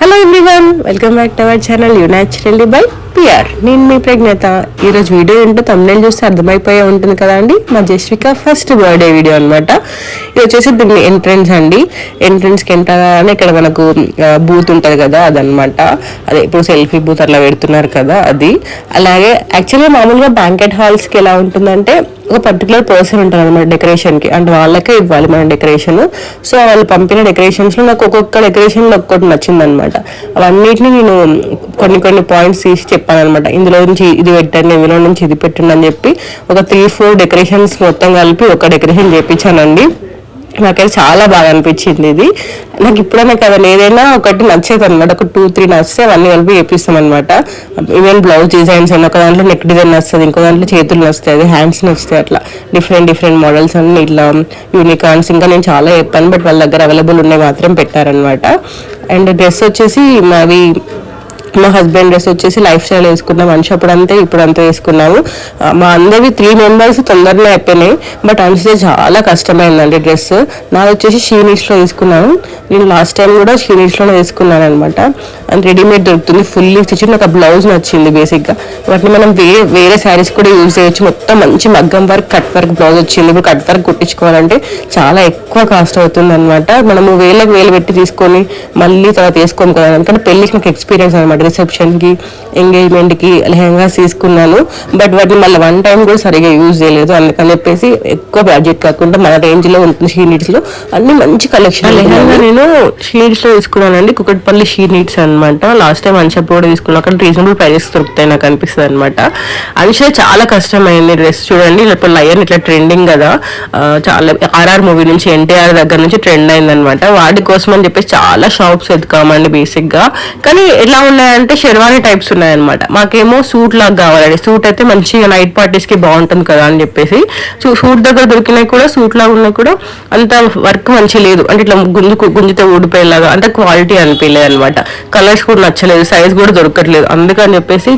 Hello everyone, welcome back to our channel you naturally by PR. నేను మీ ప్రజ్ఞత. ఈరోజు video ఏంటో తమ్ముళ్ళు చూస్తే అర్థమైపోయే ఉంటుంది కదా అండి. మా జస్విక ఫస్ట్ బర్త్డే వీడియో అనమాట. ఇది వచ్చేసి దీన్ని ఎంట్రన్స్ అండి. ఎంట్రన్స్కి ఎంట్రాగానే ఇక్కడ మనకు బూత్ ఉంటుంది కదా, అదనమాట. అదే ఇప్పుడు సెల్ఫీ బూత్ అట్లా పెడుతున్నారు కదా, అది. అలాగే యాక్చువల్గా మామూలుగా బ్యాంకెట్ హాల్స్కి ఎలా ఉంటుందంటే ఒక పర్టికులర్ పర్సన్ ఉంటారు అనమాట డెకరేషన్కి, అంటే వాళ్ళకే ఇవ్వాలి మన డెకరేషన్. సో వాళ్ళు పంపిన డెకరేషన్స్లో నాకు ఒక్కొక్క డెకరేషన్ ఒక్కొక్కటి నచ్చింది అనమాట. అవన్నిటిని నేను కొన్ని పాయింట్స్ తీసి చెప్పాను అనమాట. ఇందులో నుంచి ఇది పెట్టండి, ఇందులో నుంచి ఇది పెట్టండి అని చెప్పి ఒక 3-4 డెకరేషన్స్ మొత్తం కలిపి ఒక డెకరేషన్ చేయించానండి. నాకైతే చాలా బాగా అనిపించింది ఇది. నాకు ఇప్పుడైనా కదా ఏదైనా ఒకటి నచ్చేది అనమాట. ఒక 2-3 నచ్చితే అవన్నీ కలిపి చేపిస్తాం అనమాట. ఈవెన్ బ్లౌజ్ డిజైన్స్ అని ఒక దాంట్లో నెక్ డిజైన్ నచ్చుతుంది, ఇంకో దాంట్లో చేతులు నచ్చుతుంది, హ్యాండ్స్ నచ్చుతాయి. అట్లా డిఫరెంట్ మోడల్స్ అన్ని ఇట్లా యూనికార్న్స్ ఇంకా నేను చాలా చెప్పాను, బట్ వాళ్ళ దగ్గర అవైలబుల్ ఉన్నాయి మాత్రం పెట్టారనమాట. అండ్ డ్రెస్ వచ్చేసి మా హస్బెండ్ డ్రెస్ వచ్చేసి లైఫ్ స్టైల్ వేసుకున్నాం. మనిషి అప్పుడంతే ఇప్పుడంతా వేసుకున్నాము. మా అందరివి 3 మెంబర్స్ తొందరగా అయిపోయినాయి, బట్ అనిస్తే చాలా కష్టమైందండి డ్రెస్. నాది వచ్చేసి షీనిట్స్లో తీసుకున్నాను. నేను లాస్ట్ టైం కూడా షీనిట్స్లోనే వేసుకున్నాను అనమాట. అండ్ రెడీమేడ్ దొరుకుతుంది ఫుల్లీ స్టిచ్. నాకు ఆ బ్లౌజ్ నచ్చింది బేసిక్గా. వాటిని మనం వేరే శారీస్ కూడా యూజ్ చేయొచ్చు. మొత్తం మంచి మగ్గం వర్క్ కట్ వర్క్ బ్లౌజ్ వచ్చింది. ఇప్పుడు కట్ వర్క్ కుట్టించుకోవాలంటే చాలా ఎక్కువ కాస్ట్ అవుతుంది అనమాట. మనము వేలు పెట్టి తీసుకొని మళ్ళీ తర్వాత వేసుకోము కదా. ఎందుకంటే పెళ్ళికి నాకు ఎక్స్పీరియన్స్ అనమాట. రిసెప్షన్కి, ఎంగేజ్మెంట్కి లెహంగాస్ తీసుకున్నాను, బట్ వాటిని మళ్ళీ 1 టైం కూడా సరిగా యూజ్ చేయలేదు. అందుకని చెప్పేసి ఎక్కువ బడ్జెట్ కాకుండా మన రేంజ్లో ఉంటుంది. షీ నీడ్స్లో అన్ని మంచి కలెక్షన్. లెహంగా నేను షీ నీడ్స్లో తీసుకున్నానండి, కుకట్పల్లి షీ నీడ్స్ అనమాట. లాస్ట్ టైం అన్షప్ కూడా తీసుకున్నాను. అక్కడ రీజనబుల్ ప్రైజెస్ దొరుకుతాయి నాకు అనిపిస్తుంది అనమాట. అన్షే చాలా కష్టమైంది డ్రెస్. చూడండి ఇప్పుడు లయన్ ఇట్లా ట్రెండింగ్ కదా, చాలా ఆర్ఆర్ మూవీ నుంచి ఎన్టీఆర్ దగ్గర నుంచి ట్రెండ్ అయింది అనమాట. వాటి కోసం అని చెప్పేసి చాలా షాప్స్ ఎదుకామండి బేసిక్గా. కానీ ఎలా ఉన్నాయంటే షెర్వానీ టైప్స్ ఉన్నాయన్నమాట. మాకేమో సూట్ లాగా కావాలండి. సూట్ అయితే మంచిగా నైట్ పార్టీస్కి బాగుంటుంది కదా అని చెప్పేసి సూట్ దగ్గర దొరికినాయి కూడా, సూట్ లాగా ఉన్నాయి కూడా అంత వర్క్ మంచి లేదు. అంటే ఇట్లా గుంజితే ఊడిపోయేలాగా అంత క్వాలిటీ అనిపించలేదు అనమాట. కలర్స్ కూడా నచ్చలేదు, సైజ్ కూడా దొరకట్లేదు. అందుకని చెప్పేసి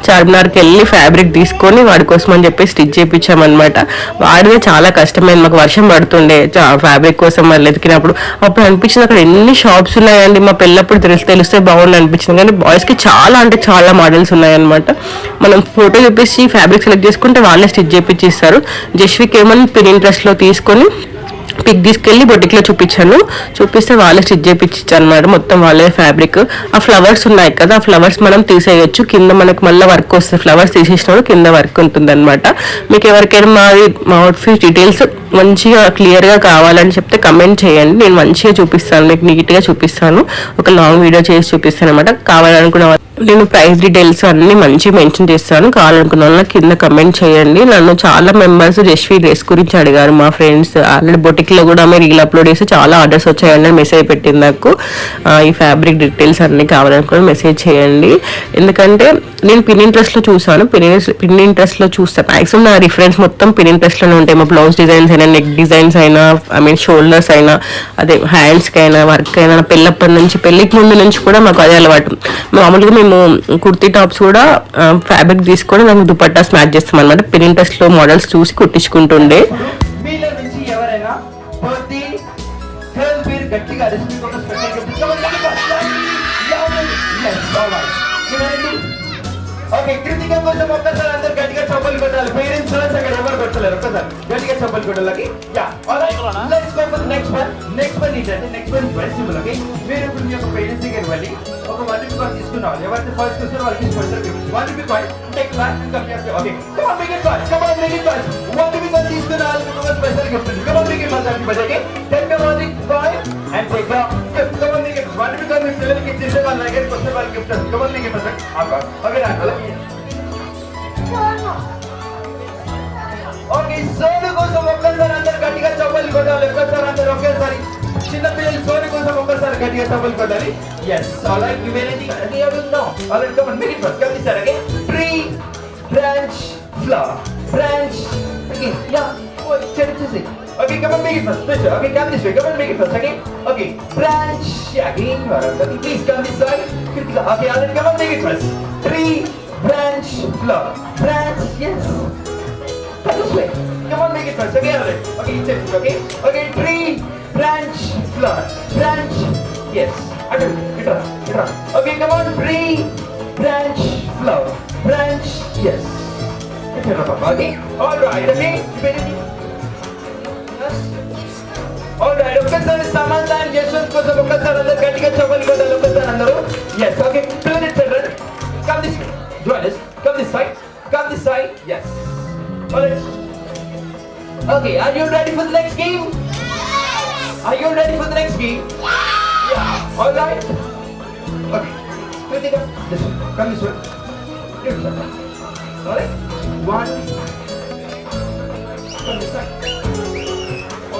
చార్మినార్కి వెళ్ళి ఫ్యాబ్రిక్ తీసుకొని వాడి కోసం అని చెప్పి స్టిచ్ చేయించామన్నమాట. వాడిదే చాలా కష్టమైంది. మాకు వర్షం పడుతుండే ఫ్యాబ్రిక్ కోసం మళ్ళీ ఎతికినప్పుడు. అప్పుడు అనిపించింది అక్కడ ఎన్ని షాప్స్ ఉన్నాయండి. మా పెళ్ళప్పుడు తెలిస్తే బాగుంది అనిపించింది. కానీ బాయ్స్కి చాలా అంటే చాలా మోడల్స్ ఉన్నాయన్నమాట. మనం ఫోటో చూపించి ఫ్యాబ్రిక్ సెలెక్ట్ చేసుకుంటే వాళ్ళే స్టిచ్ చేయించి ఇస్తారు. జస్విక్ ఏమని Pinterestలో తీసుకొని పిక్ తీసుకెళ్ళి బొటిక్లో చూపిస్తే వాళ్ళే స్టిచ్ చేయించారు అనమాట. మొత్తం వాళ్ళే ఫ్యాబ్రిక్. ఆ ఫ్లవర్స్ ఉన్నాయి కదా, ఆ ఫ్లవర్స్ మనం తీసేయచ్చు. కింద మనకు మళ్ళీ వర్క్ వస్తుంది. ఫ్లవర్స్ తీసేసినప్పుడు కింద వర్క్ ఉంటుంది అనమాట. మీకు ఎవరికైనా మా అవుట్ఫిట్ డీటెయిల్స్ మంచిగా క్లియర్గా కావాలని చెప్తే కమెంట్ చేయండి. నేను మంచిగా చూపిస్తాను, మీకు నీట్గా చూపిస్తాను. ఒక లాంగ్ వీడియో చేసి చూపిస్తాను అనమాట. కావాలనుకున్న నేను ప్రైస్ డీటెయిల్స్ అన్ని మంచిగా మెన్షన్ చేస్తాను. కావాలనుకున్న వాళ్ళ కింద కమెంట్ చేయండి. నన్ను చాలా మెంబర్స్ జస్వి డ్రెస్ గురించి అడిగారు. మా ఫ్రెండ్స్ ఆల్రెడీ బొటిక్లో కూడా మీరు రీల్ అప్లోడ్ చేసి చాలా ఆర్డర్స్ వచ్చాయండి. మెసేజ్ పెట్టింది నాకు. ఈ ఫ్యాబ్రిక్ డీటెయిల్స్ అన్ని కావాలనుకుని మెసేజ్ చేయండి. ఎందుకంటే నేను Pinterestలో చూసాను. Pinterestలో చూస్తాను. మ్యాక్సిమం నా రిఫరెన్స్ మొత్తం Pinterestలోనే ఉంటాయి. మా బ్లౌజ్ డిజైన్స్ అయినా, నెక్ డిజైన్స్ అయినా, షోల్డర్స్ అయినా, అదే హ్యాండ్స్కి అయినా, వర్క్ అయినా, పెళ్ళప్పటి నుంచి పెళ్ళికి ముందు నుంచి కూడా మాకు అదే అలవాటు. మామూలుగా మేము కుర్తీ టాప్స్ కూడా ఫ్యాబ్రిక్ తీసుకొని దానికి దుపట్టాస్ మ్యాచ్ చేస్తాం అనమాట. Pinterestలో మోడల్స్ చూసి కుట్టించుకుంటుండే. ఓకే, కృతిక కోసం ఒక్కసారి అందరు గట్టిగా చప్పలు కొట్టాలి. పేరెంట్స్ అక్కడ ఎవరు కొట్టలేరు. ఒక్కసారి గట్టిగా చప్పలు కొట్టాలి. Yeah, alright, let's go for the next one. Next one ఏంటంటే next one very simple. Okay, మీరు ఇప్పుడు మీ యొక్క పేరెంట్స్ దగ్గరికి వెళ్ళి ఒక 1 రూపీ కాయిన్ తీసుకున్నారు. ఎవరైతే ఫస్ట్ వస్తారో వాళ్ళకి special gift 1 rupee coin. Take back and come here. Okay, come on, make it fast. Come on, make it fast. 1 rupee coin తీసుకున్నారు, మీకు ఒక స్పెషల్ గిఫ్ట్ ఉంది. Come on, make it fast. Okay, take the 1 rupee coin and take the gift. Come on, make it. 1 rupee coin మీ పిల్లలకి ఇచ్చేసే వాళ్ళ దగ్గరికి వస్తే వాళ్ళకి గిఫ్ట్ ఉంది. Come on, make it fast. Okay, అలాగే. ఓకే, సోను కోసం ఒక్కసారి అందరు గట్టిగా చప్పలు కొట్టాలి. ఒక్కసారి అందరు ఒకేసారి. చిన్న పిల్లలు సోను కోసం ఒక్కసారి గట్టిగా చప్పలు కొట్టాలి. yes, all right, you ready? Okay, I will know. All right, come on, make it first. Come this side, okay? Tree, branch, flower, branch. Okay, yeah. Oh, check this way. Okay, come on, make it first. Please, okay, come this way. Come on, make it first. Okay, okay. Branch. Yeah, again. Okay, please come this side. Okay, all right, come on, make it first. Tree, branch, flower, branch. Yes. Come this way. Come on, make it first. Okay, all right. Okay, it's it. Okay. Okay, tree, branch, flower, branch. Yes. Okay, come on. Tree, branch, flower. Branch, yes. Okay. All right. Okay. All right. Okay, sir. Samantha and Jeshvi కోసం ఒకసారి అందరూ గట్టిగా చప్పట్లు కొట్టాలి ఒకసారి అందరూ. Yes. Okay. Children, come this way. Join us. Come this side. Come this side. Yes. All right. Okay. Are you ready for the next game? Are you ready for the next game? Yeah. All right. Okay. Kritika, this way. Come this way. Give it a all right. One. Come this side.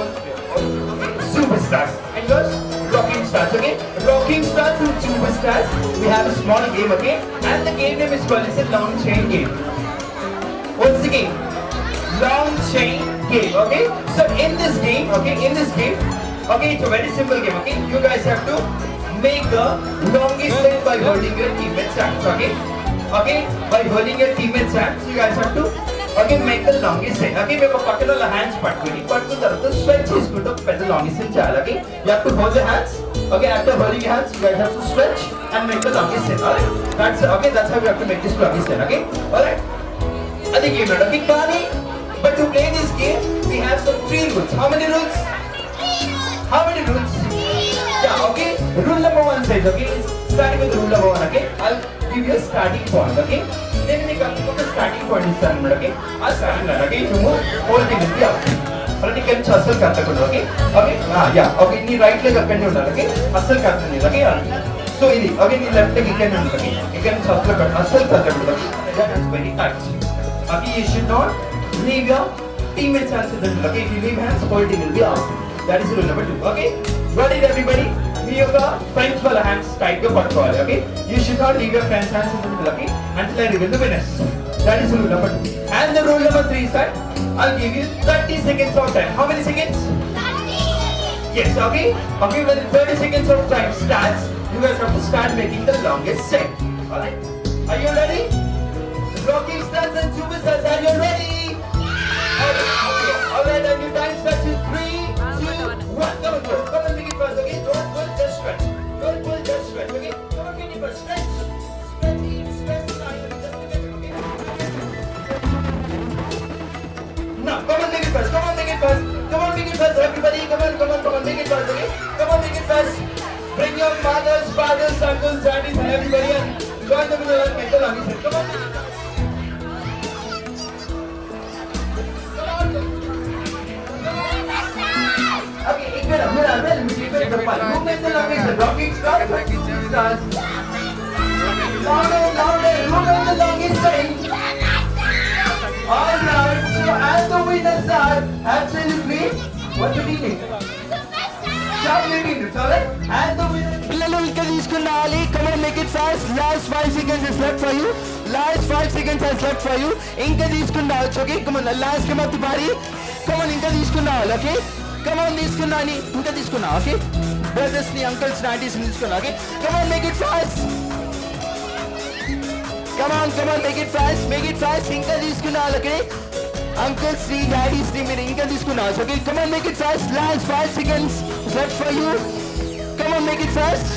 Okay. Superstars. And yours? Rocking stars. Okay. Rocking stars and superstars. We have a small game. Okay. And the game name is called it's a long chain game. What's the game? Long chain game. Okay. So in this game. Okay. Okay, it's a very simple game, okay? You guys have to make the longest chain by holding your teammate's hands, okay? Okay, by holding your teammate's hands, you guys have to, okay, make the longest chain, okay? Make a pocket of the hands, but stretch is good to put the longest chain, okay? You have to hold the hands, okay? After holding your hands, you guys have to stretch and make the longest chain, alright? That's how you have to make this longest chain, okay? Alright? I think you know, okay? Kani, but to play this game, we have some 3 rules. How many rules? How many rules? Yeah, okay. Rule number 1 says, okay, starting with rule number 1, okay. I'll give you a starting point, okay. Then we come to the starting point is starting, okay. I'll start it, okay. You move, whole thing will be up. Already can hustle karta kudu, okay. Okay. Yeah. Okay. Ni right leg up and down, okay. Hustle karta ni, okay. So ini, okay. Ni left leg ikan down, okay. Ikan hustle karta kudu, okay. That is very tight. Okay. You should not leave your teammates' hands in the middle, okay. If you leave hands, whole thing will be out. That is rule number 2, okay? Got it, everybody? Leave your friends' hands tight your control, okay? You should not leave your friends' hands in the middle, okay? Until I reveal the winners. That is rule number 2. And the rule number 3 is that I'll give you 30 seconds of time. How many seconds? 30. Yes, okay? Okay, when 30 seconds of time starts, you guys have to start making the longest set. Alright? Are you ready? Rocking stars and superstars, are you ready? Okay. Alright, and your time starts in 3, 2, 1. Come on, make it fast, okay? Don't pull, just stretch. Don't pull, just stretch, okay? Come on, make it fast, stretch. Stretch the line, just look at it, okay? Now, come on, make it fast, everybody, come on, make it fast, okay? Come on, make it fast. Bring your mothers, fathers, uncles, aunties, and everybody and join the middle and make the longest set. Come on, make it fast. Okay, who makes the longest? The rocking stars or shooting stars? Louder, who makes the longest chain? Alright, so as the winners are absolutely, what's the meaning? Shout your teammates, alright? As the winners. Come on, make it fast. Last 5 seconds is left for you. Last 5 seconds is left for you. Inka తీసుకున్నావు, okay? Come on, last game of the party. Come on, inka తీసుకున్నావు, okay? Come on, తీసుకున్నాని, ఇంకా తీసుకున్నావు, okay? Brothers ni, uncles ni, aunties ni తీసుకున్నావు, okay? Come on, make it fast. Come on, make it fast. Inka తీసుకున్నావు, okay? Uncles ni, daddies ni, మీరు ఇంకా తీసుకున్నావు, okay? Come on, make it fast. Last 5 seconds is left for you. Come on, make it fast.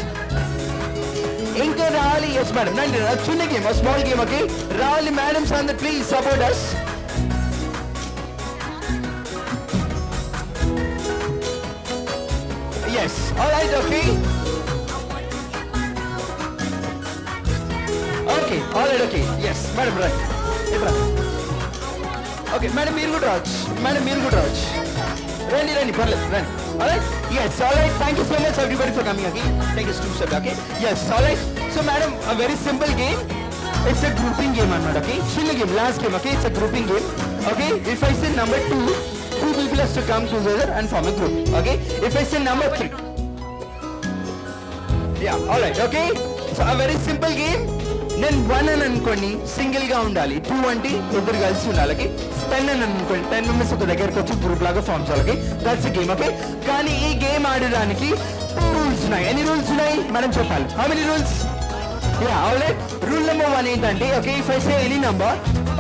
Inka Rali, yes madam, a chiన్న game, a small game, okay? Rali madams and the please support us. Yes, alright, okay? Okay, alright, okay, yes, madam, right. Okay, madam, మీరు కూడా రావచ్చు. రండి, పర్లేదు, రండి. Alright? Yes, alright, thank you so much everybody for coming again. Thank you, Stu, okay? Yes, alright. So madam, a very simple game. It's a grouping game, okay? Chill game, last game, okay? It's a grouping game, okay? If I say number 2 people has to come together and form a group, okay? If I say number 3. Yeah, alright, okay? So a very simple game. Then 1 అని అనుకోండి single గా ఉండాలి. 2 అంటే ఇద్దరు కలిసి ఉండాలి. 10 అని అనుకోండి 10 మెంబర్స్ ఒక దగ్గరికి వచ్చి గ్రూప్ లాగా ఫామ్ చేయాలి. That's game, okay? కానీ ఈ గేమ్ ఆడడానికి 2 రూల్స్ ఉన్నాయి. ఎన్ని రూల్స్ ఉన్నాయి మనం చెప్పాలి. How many rules? Yeah, alright. Rule number 1 ఏంటంటే, okay, if I say any number,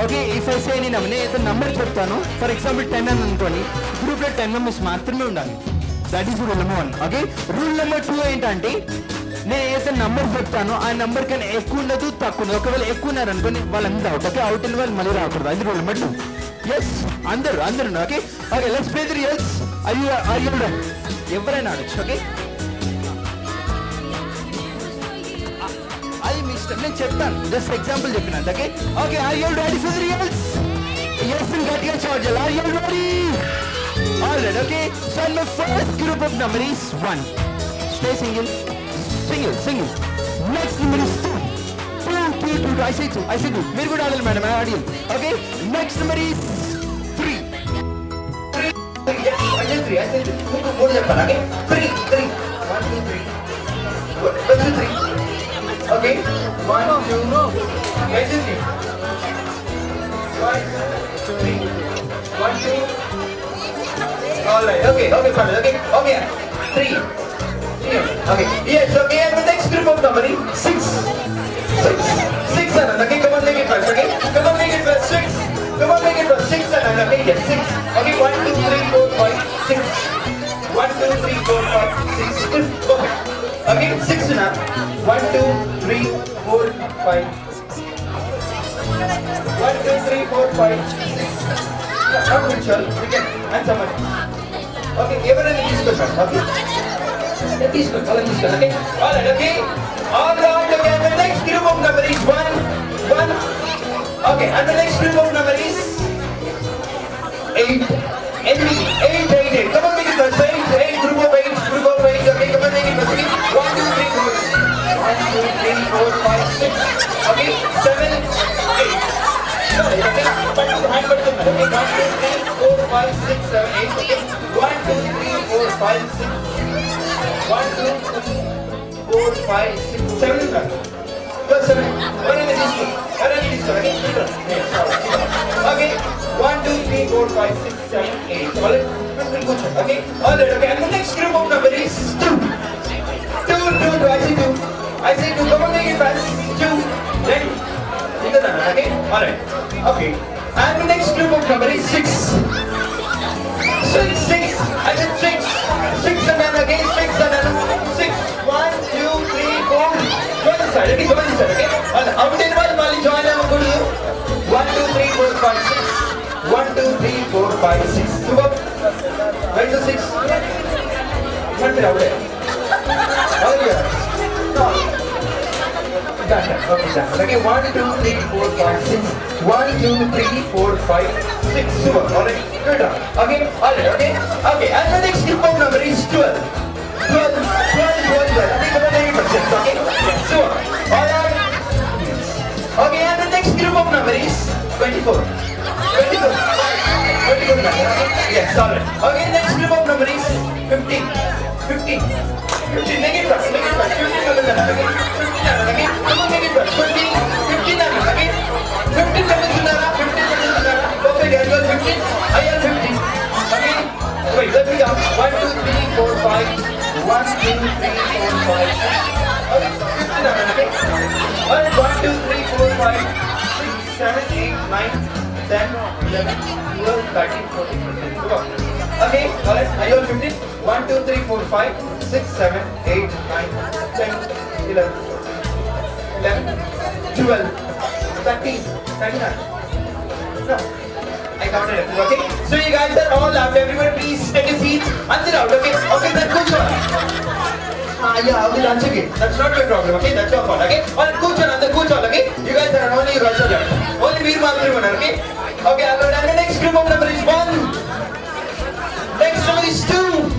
okay, if I say any number, నేను నంబర్ చెప్తాను. ఫర్ ఎగ్జాంపుల్ 10 అని అనుకోండి, గ్రూప్ లో 10 మెంబర్స్ మాత్రమే ఉండాలి. That is rule number 1. Okay, rule number 2 ఏంటంటే నేను ఏదైతే నంబర్ చెప్తానో ఆ నంబర్ కన్నా ఎక్కువ ఉండదు, తక్కువ ఉండదు. ఒకవేళ ఎక్కువ ఉన్నారనుకోండి వాళ్ళందరూ అవుట్. ఓకే, అవుట్ అయిన వాళ్ళు మళ్ళీ రాకూడదు. అది రూల్ నెంబర్ 2. ఎస్, అందరూ okay. Okay, let's play the reels. ఎవరైనా ఆడచ్చు. ఓకే, అది మీ ఇష్టం, నేను చెప్తాను, జస్ట్ ఎగ్జాంపుల్ చెప్పినంత. Okay okay, are you ready for the reels? Yes, గట్టిగా charge. Are you ready? Alright. Okay, so my first group of number is 1. Stay single. Next number is 2. I say 2. మీరు కూడా ఆడాలి madam, ఆడియల్. Okay, next number is 3. I said 3. మూడు చెప్పాను. Okay, 3. 1 2 3. Good. 1 2 3. Okay, 1 2 I said 3. 1 2 3. 1 2. All right. Okay, fine. Okay, 3. Okay. Yes. Okay. And the next group of number is 6. 6 and okay. Come on, make it fast. Okay. Come on, make it fast. 6. Come on, make it fast. 6 and okay. Yes, 6. Okay. 1 2 3 4 5 6. 1 2 3 4 5 6. Okay. Okay. 6 and 1 2 3 4 5. 1 2 3 4 5 6. Not good, sir. We can and somebody. Okay. Everyone is good. Okay. Okay. Alright, okay. Alright, okay. And the next group of number is 1. Okay, and the next group of number is 8. 8. Come on, make it first. 8. Group of 8. Okay, come on, make it first. 1 2 3 4. 1 2 3 4 5 6. Okay, 7 8. Sorry, okay. But you hand button. Okay, 1 2 3 4 5 6 7 8. Okay, 1 2 3 4 5 6. 1 2 3 4 5 6 7 plus 7. What are these two? Okay, okay. 1 2 3 4 5 6 7 8. Alright, okay. Alright, okay. And the next group of number is 2. 2. I say 2. Come on, make it fast. 2. Then okay. Alright, okay. And the next group of number is 6. 6. I said 6. 6 and then again 6 and then 6. 1 2 3 4. Go this side. Okay, okay. And out in one, Mali join them. 1 2 3 4 5 6. 1 2 3 4 5 6. Super. Where is the 6? What is out there? Oh yeah. No. Okay, 1 2 3 4 5 6. 1 2 3 4 5 6. Super. Alright, good. Okay, alright, okay. And the next group of number is 12. 12. Okay, super. Alright. Okay, and the next group of number is 24. 24. Yes, alright. Okay, next group of number is 15. 15. Make it fast. 15 numbers are okay. 15 okay. Come on, make it fast. 15 numbers okay. 15 numbers are 15 numbers are. Okay, guys, you are 15. I am 15. Okay. Wait, let me count. 1 2 3 4 5. 1 2 3 4 5 6. Okay, 15 numbers okay. Alright, 1 2 3 4 5 6 7 8 9 10 11 12 13 14 15. Come on. Okay, alright. Are you all 15? 1 2 3 4 5 6 7 8 9 10 11 12 13 39. No, I counted it. Okay, so you guys are all up. Everybody please take a seat. Answer out. Okay, then coach on. Yeah, okay, that's okay. That's not my problem. Okay, that's your fault. Okay, alright, coach on. Okay, you guys are only girls are left. Only Veer Maltri winner. Okay, and the next group of number is 1. Next number is 2.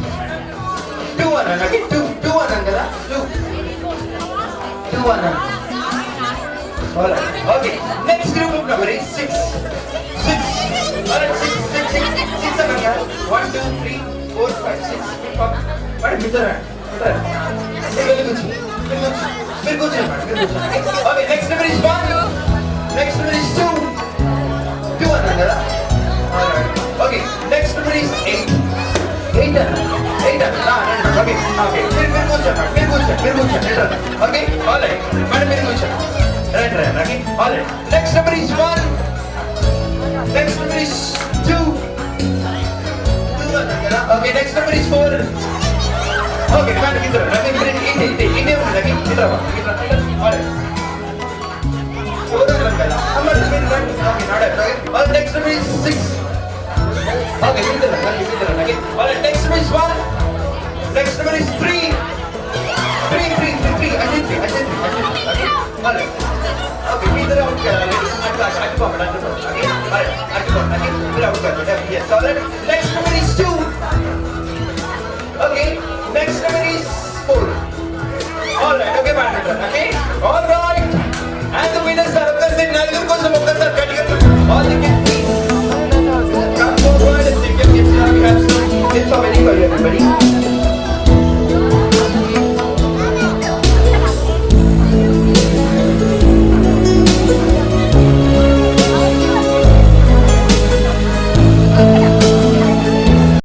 2 1 okay. 2 1 angada. 2 1. Alright. Okay. Next group of number is 6. 6. Alright, 6 angada. 1 2 3 4 5 6. What is it? Very good. Okay, next number is 1. Next number is 2. 2 1 angada. Alright. Okay. Next number is 8. 8. Okay. Okay, alright. Madam, right. Okay, alright. Next number is 1. Next number is 2. Okay, next number is 4. Itrava. Alright. Okay, not it. Okay. Well, next number is 6. Okay, okay. Alright, next number is 1. Next number is 3. 3. I did 3. Okay. Alright. Okay, either out. Okay. Alright. Yes. Alright. Next number is 2. Okay. Next number is 4. Alright. Okay, badminton. Okay. Alright. And the winners are Okkasari Nalgur kosam Okkasari Gatiga all the kids please come forward and take your kids now. We have some kids already for you, everybody.